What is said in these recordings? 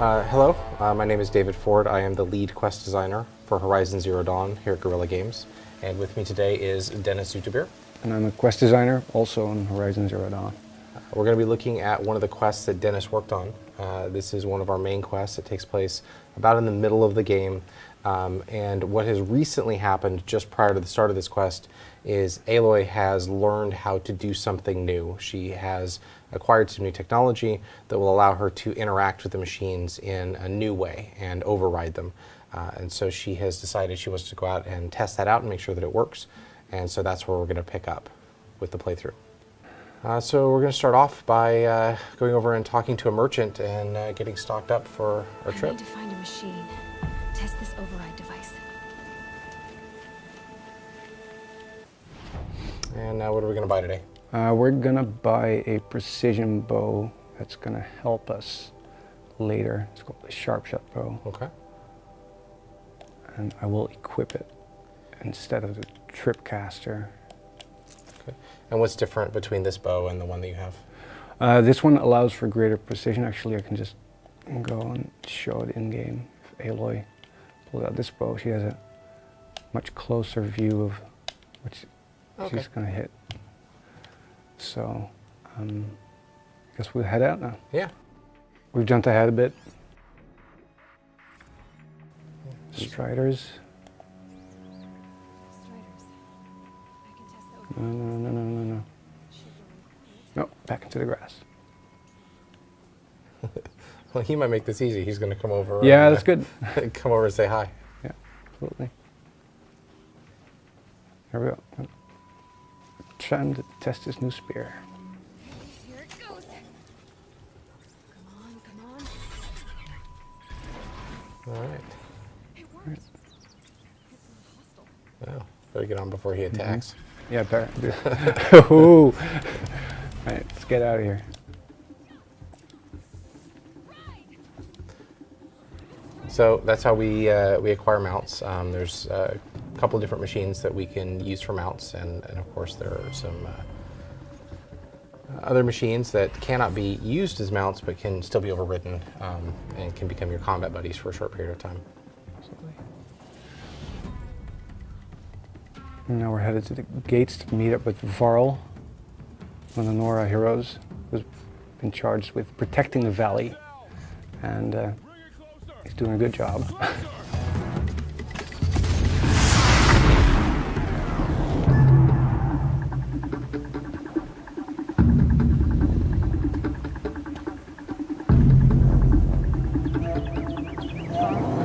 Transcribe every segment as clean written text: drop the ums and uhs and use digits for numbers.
Hello, my name is David Ford. I am the lead quest designer for Horizon Zero Dawn here at Guerrilla Games. And with me today is Dennis Zutabir. And I'm a quest designer, also on Horizon Zero Dawn. We're going to be looking at one of the quests that Dennis worked on. This is one of our main quests. It takes place about in the middle of the game. And what has recently happened just prior to the start of this quest is Aloy has learned how to do something new. She has acquired some new technology that will allow her to interact with the machines in a new way and override them. And so she has decided she wants to go out and test that out and make sure that it works. And so that's where we're going to pick up with the playthrough. So we're going to start off by going over and talking to a merchant and getting stocked up for our trip. I need to find a machine. Test this override device. And what are we going to buy today? We're going to buy a precision bow that's going to help us later. It's called the Sharp Shot bow. Okay. And I will equip it instead of the Tripcaster. Okay. And what's different between this bow and the one that you have? This one allows for greater precision. Actually, I can just go and show it in-game. If Aloy pulls out this bow, she has a much closer view of which she's going to hit. So, I guess we'll head out now. Yeah. We've jumped ahead a bit. Striders. I can test the override. No. No, back into the grass. Well, he might make this easy. He's going to come over. Yeah, and, that's good. come over and say hi. Yeah, absolutely. Here we go. Trying to test this new spear. Here it goes. Come on. All right. It worked. Well, better get on before he attacks. Yeah, better. Ooh. All right, let's get out of here. So that's how we acquire mounts. There's a couple different machines that we can use for mounts, and of course there are some other machines that cannot be used as mounts but can still be overridden and can become your combat buddies for a short period of time. Absolutely. And now we're headed to the gates to meet up with Varl, one of the Nora heroes, who's been charged with protecting the valley, and he's doing a good job.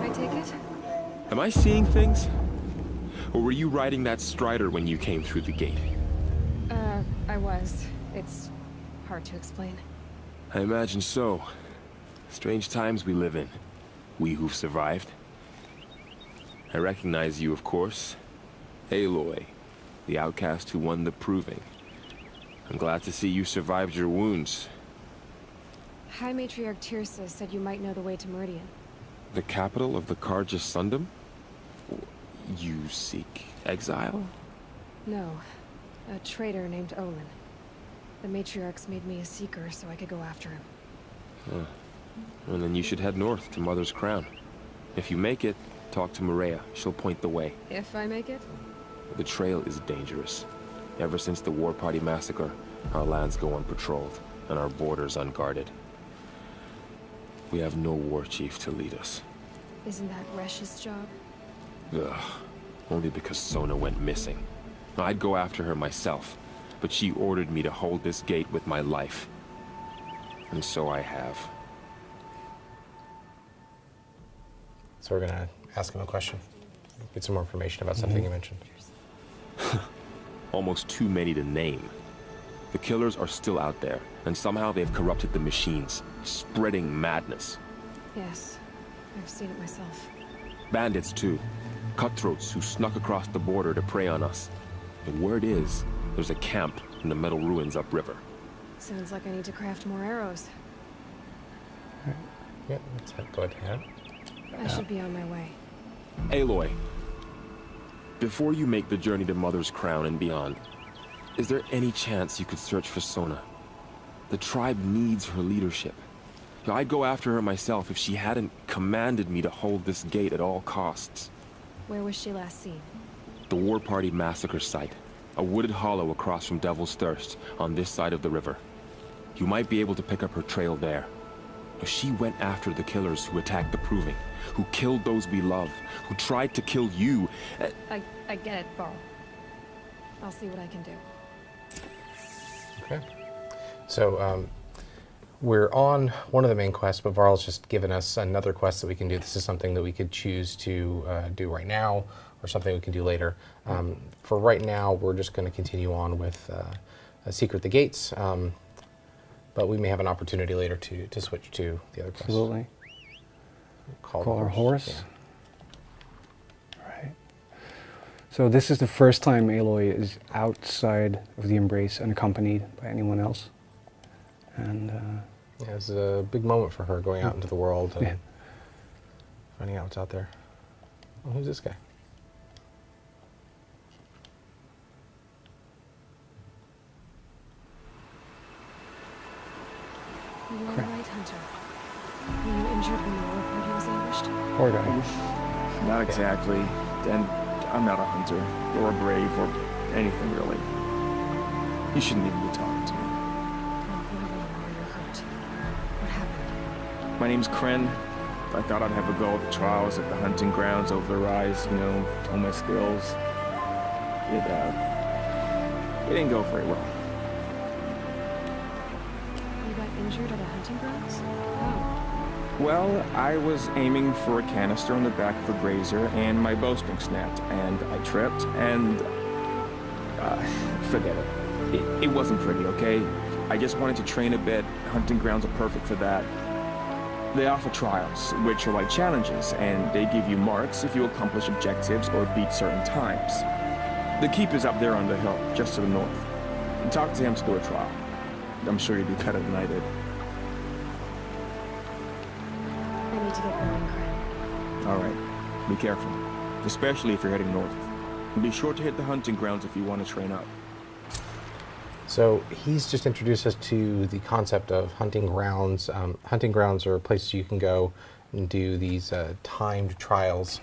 I take it? Am I seeing things? Or were you riding that Strider when you came through the gate? I was. It's hard to explain. I imagine so. Strange times we live in. We who've survived. I recognize you, of course. Aloy, the outcast who won the proving. I'm glad to see you survived your wounds. High Matriarch Tirsa said you might know the way to Meridian. The capital of the Carja Sundom? You seek exile? No. A traitor named Olin. The Matriarchs made me a seeker so I could go after him. Well, then you should head north to Mother's Crown. If you make it, talk to Maria. She'll point the way. If I make it? The trail is dangerous. Ever since the War Party massacre, our lands go unpatrolled, and our borders unguarded. We have no war chief to lead us. Isn't that Resh's job? Ugh. Only because Sona went missing. I'd go after her myself, but she ordered me to hold this gate with my life. And so I have. So we're going to ask him a question, get some more information about something you mentioned. Almost too many to name. The killers are still out there, and somehow they've corrupted the machines, spreading madness. Yes. I've seen it myself. Bandits, too. Cutthroats who snuck across the border to prey on us. The word is, there's a camp in the metal ruins upriver. Sounds like I need to craft more arrows. Yeah, let's go ahead. I should be on my way. Aloy, before you make the journey to Mother's Crown and beyond, is there any chance you could search for Sona? The tribe needs her leadership. I'd go after her myself if she hadn't commanded me to hold this gate at all costs. Where was she last seen? The War Party massacre site. A wooded hollow across from Devil's Thirst, on this side of the river. You might be able to pick up her trail there. She went after the killers who attacked the Proving, who killed those we love, who tried to kill you. I get it, Varl. I'll see what I can do. Okay. So we're on one of the main quests, but Varl's just given us another quest that we can do. This is something that we could choose to do right now, or something we can do later. For right now, we're just going to continue on with Secret the Gates, but we may have an opportunity later to switch to the other quest. Absolutely. Call Our horse. Yeah. Right. So this is the first time Aloy is outside of the Embrace unaccompanied by anyone else. And Yeah, it's a big moment for her going out into the world and Yeah. finding out what's out there. Oh, who's this guy? You were right, Hunter. Were you injured when the war party was ambushed? poor guy. Not exactly. And I'm not a hunter, or a brave, or anything really. You shouldn't even be talking to me. Oh, whatever you are, you're hurt. What happened? My name's Kren. I thought I'd have a go at the trials at the hunting grounds over the rise, you know, all my skills. It didn't go very well. You got injured at a hunting grounds? Oh. Well, I was aiming for a canister on the back of a grazer, and my bowstring snapped, and I tripped, and... forget it. It wasn't pretty, okay? I just wanted to train a bit. Hunting grounds are perfect for that. They offer trials, which are like challenges, and they give you marks if you accomplish objectives or beat certain times. The keep is up there on the hill, just to the north. Talk to him to do a trial. I'm sure you'd be better than I did. I need to get going, Kren. All right. Be careful, especially if you're heading north. And be sure to hit the hunting grounds if you want to train up. So he's just introduced us to the concept of hunting grounds. Hunting grounds are places you can go and do these timed trials.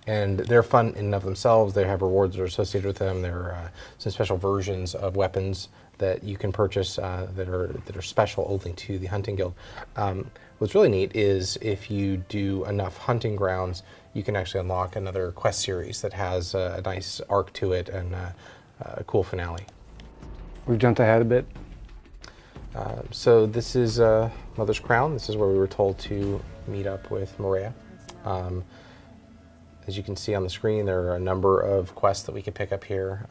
And they're fun in and of themselves. They have rewards that are associated with them. There are some special versions of weapons that you can purchase that are special only to the hunting guild. What's really neat is if you do enough hunting grounds, you can actually unlock another quest series that has a nice arc to it and a cool finale. We've jumped ahead a bit. So this is Mother's Crown. This is where we were told to meet up with Maria. As you can see on the screen, there are a number of quests that we can pick up here,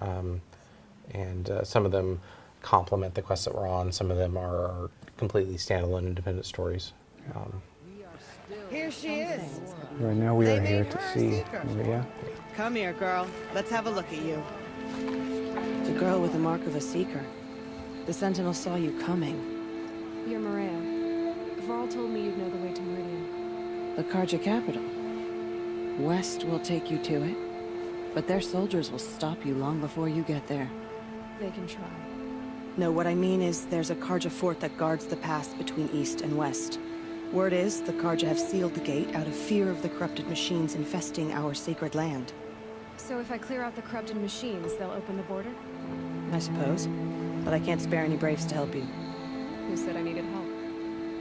and some of them complement the quests that we're on. Some of them are completely standalone, independent stories. Here she is. Right now we They are here made to her a see seeker. Maria. Come here, girl. Let's have a look at you. The girl with the mark of a seeker. The Sentinel saw you coming. You're Maria. Varl told me you'd know the way to Meridian. The Karja capital. West will take you to it, but their soldiers will stop you long before you get there. They can try. No, what I mean is there's a Karja fort that guards the pass between east and west. Word is the Karja have sealed the gate out of fear of the corrupted machines infesting our sacred land. So if I clear out the corrupted machines, they'll open the border? I suppose. But I can't spare any braves to help you. Who said I needed help?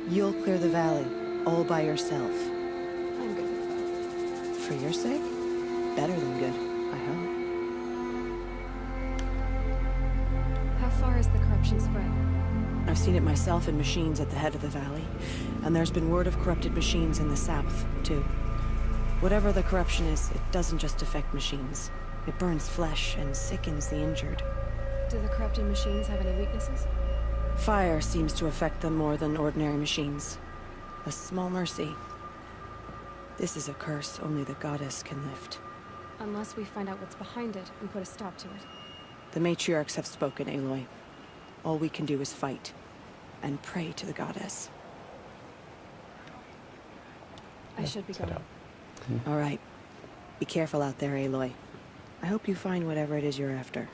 You'll clear the valley, all by yourself. I'm good with that. For your sake? Better than good, I hope. How far has the corruption spread? I've seen it myself in machines at the head of the valley, and there's been word of corrupted machines in the south, too. Whatever the corruption is, it doesn't just affect machines. It burns flesh and sickens the injured. Do the corrupted machines have any weaknesses? Fire seems to affect them more than ordinary machines. A small mercy. This is a curse only the goddess can lift. Unless we find out what's behind it and put a stop to it. The matriarchs have spoken, Aloy. All we can do is fight, and pray to the goddess. I should be Set going. up. All right. Be careful out there, Aloy. I hope you find whatever it is you're after.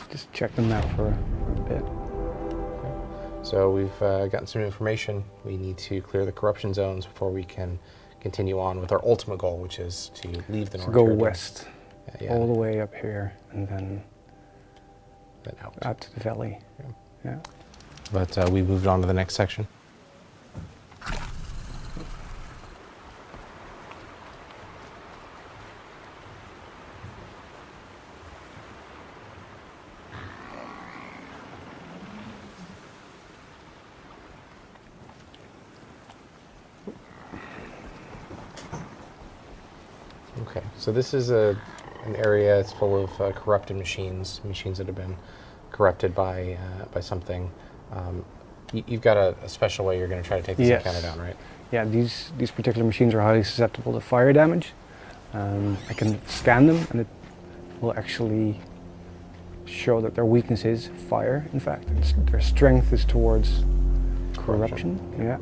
Just check them out for a bit. So we've gotten some information. We need to clear the corruption zones before we can continue on with our ultimate goal, which is to leave the So North go Territory. west, Yeah, all the way up here, and then out. out to the valley. Yeah. But we moved on to the next section. Okay, so this is an area. It's full of corrupted machines that have been corrupted by something. You've got a special way you're going to try to take this Yes. encounter down, right? Yeah, these particular machines are highly susceptible to fire damage. I can scan them, and it will actually show that their weakness is fire. In fact, their strength is towards corruption. Yeah.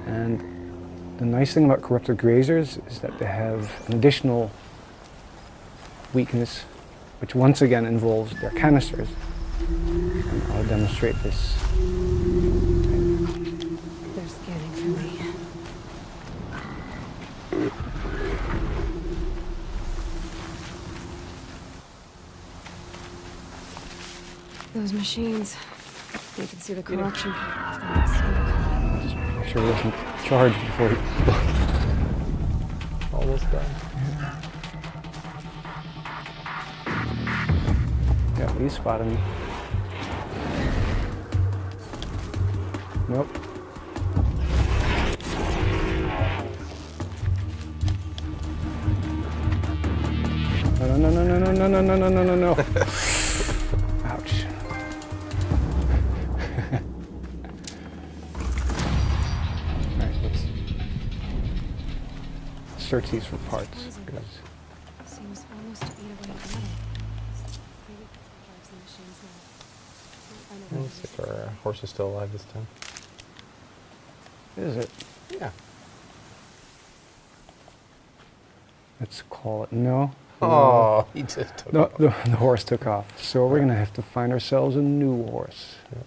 And the nice thing about corrupted grazers is that they have an additional weakness, which once again involves their canisters. And I'll demonstrate this. They're scanning for me. Those machines. You can see the corruption patterns in that smoke. Just make sure he doesn't charge before he... Almost done. Yeah, he spotted me. Nope. No. Ouch. Alright, let's search these for parts. Because Seems almost to eat away at metal. Maybe that's what drives the machines now. I know what Looks it is. like our horse is still alive this time. is it? Yeah. Let's call it no. Oh, he just took No, off. the horse took off. So we're gonna have to find ourselves a new horse. Yeah.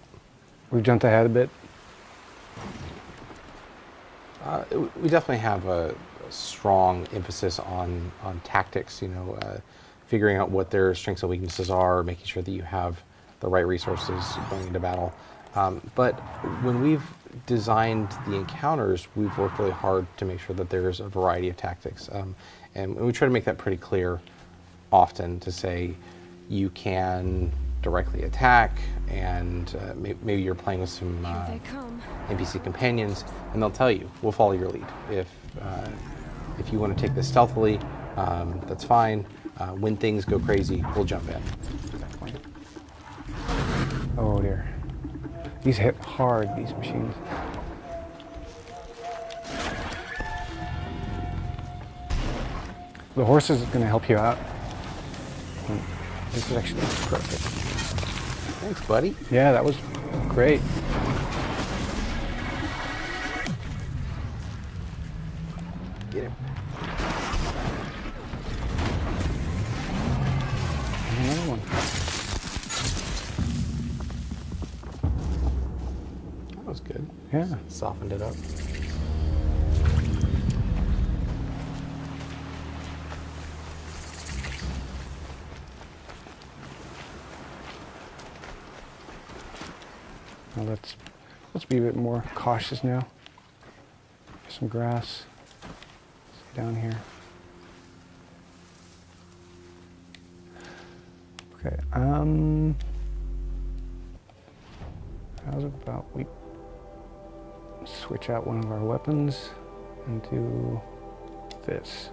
We've jumped ahead a bit. We definitely have a strong emphasis on tactics, figuring out what their strengths and weaknesses are, making sure that you have the right resources going into battle. But when we've designed the encounters, we've worked really hard to make sure that there's a variety of tactics. And we try to make that pretty clear often to say you can directly attack, and maybe you're playing with some Here they come. NPC companions, and they'll tell you, we'll follow your lead. If you want to take this stealthily, that's fine. When things go crazy, we'll jump in. Oh dear. These hit hard, these machines. The horse is going to help you out. This is actually perfect. Thanks, buddy. Yeah, that was great. Get him. And another one. That was good. Yeah. Softened it up. Now let's be a bit more cautious now. Some grass. Let's get down here. Okay. How's about we switch out one of our weapons and do this.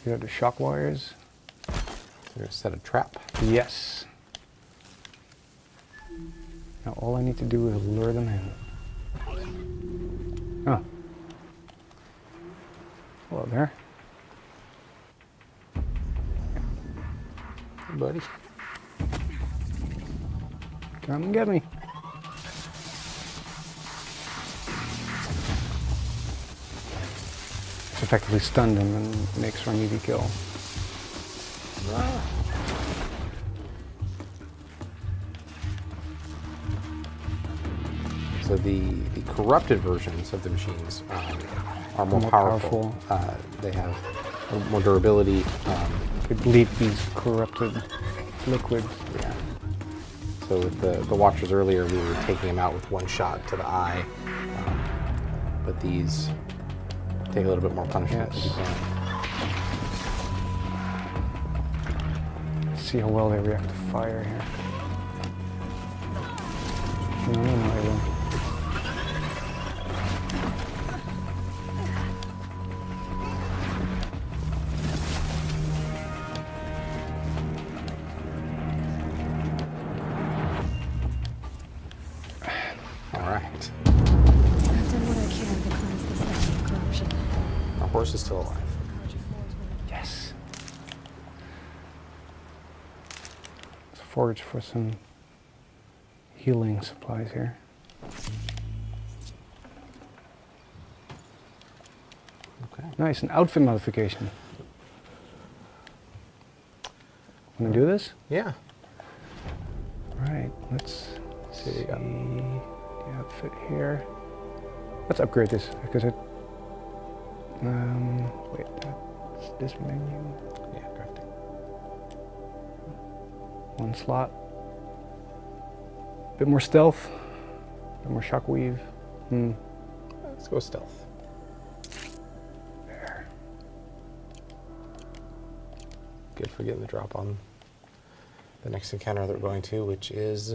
Here are the shock wires. We're gonna set a trap. Yes. Now all I need to do is lure them in. Oh. Hello there. Hey, buddy. Come and get me. It's effectively stunned him and makes for an easy kill. So the corrupted versions of the machines are more More powerful. They have more durability. Could leak these corrupted liquids. Yeah. So with the Watchers earlier, we were taking them out with one shot to the eye. But these take a little bit more punishment to Yes. be done. Let's see how well they react to fire here. No, they won't. All right. I've done what I can to cleanse this land of corruption. Our horse is still alive. Yes. Let's forage for some healing supplies here. Okay. Nice, an outfit modification. Want to do this? Yeah. Right, let's See see what you got. the outfit here. Let's upgrade this because it. Wait, that's this menu. Yeah, crafting. One slot. Bit more stealth. Bit more shockweave. Let's go stealth. There. Good for getting the drop on the next encounter that we're going to, which is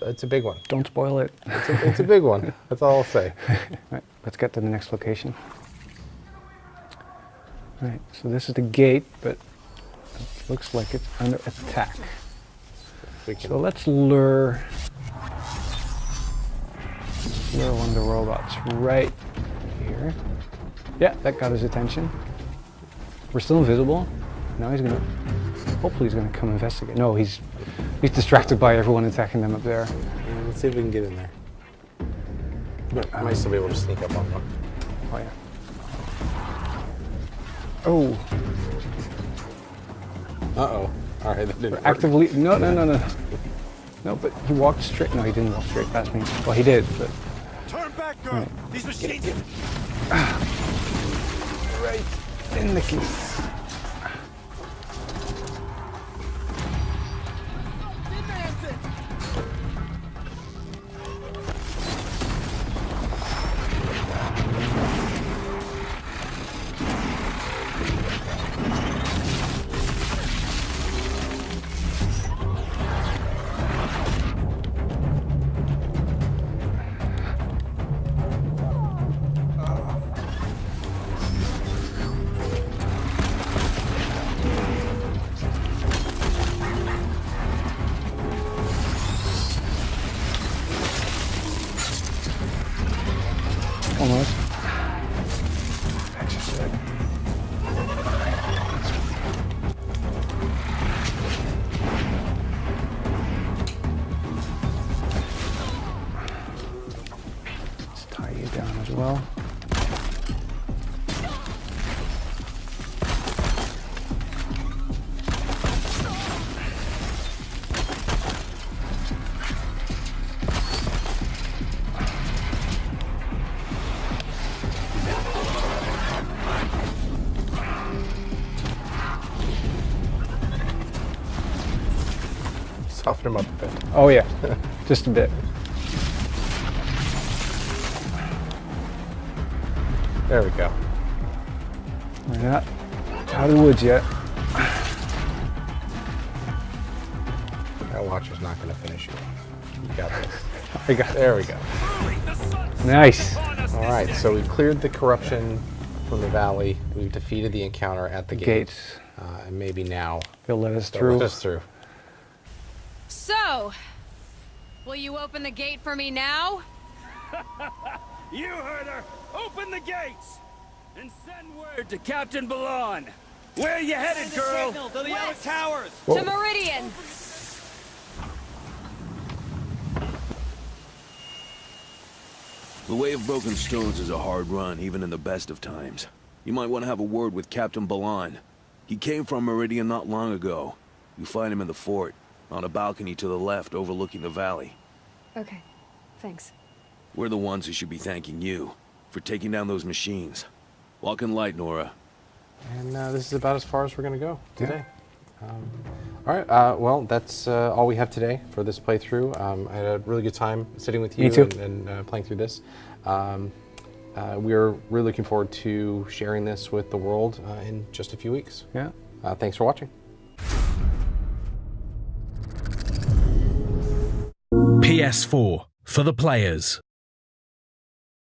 it's a big one. Don't spoil it. It's a big one. That's all I'll say. Right, let's get to the next location. Right, so this is the gate, but it looks like it's under attack. We can, So let's lure one of the robots right here. Yeah, that got his attention. We're still invisible. Now he's gonna, hopefully he's gonna come investigate. No, he's distracted by everyone attacking them up there. yeah, let's see if we can get in there. But I might still be able to sneak up on one. Oh yeah. Oh, Uh-oh. All right, that didn't work. actively, no. No, but he walked straight, no he didn't walk straight past me. Well he did, but. Turn back, girl. These machines. Right in the keys. Almost. That's just it. Let's tie you down as well. Soften him up a bit. Oh yeah, just a bit. There we go. We're not out of the woods yet. That Watcher's not going to finish you. You got this. I got it. There we go. Nice. All right, so we've cleared the corruption from the valley. We've defeated the encounter at the gate. Gates. And maybe now They'll let us they'll through. let us through. So, will you open the gate for me now? You heard her. Open the gates and send word to Captain Balon. Where are you headed, girl? To the outer towers. To Meridian! The Way of Broken Stones is a hard run, even in the best of times. You might want to have a word with Captain Balon. He came from Meridian not long ago. You find him in the fort, on a balcony to the left overlooking the valley. Okay, thanks. We're the ones who should be thanking you for taking down those machines. Walk in light, Nora. And this is about as far as we're going to go today. All right, well, that's all we have today for this playthrough. I had a really good time sitting with you Me too. and playing through this. We're really looking forward to sharing this with the world in just a few weeks. Yeah. Thanks for watching. PS4 for the players.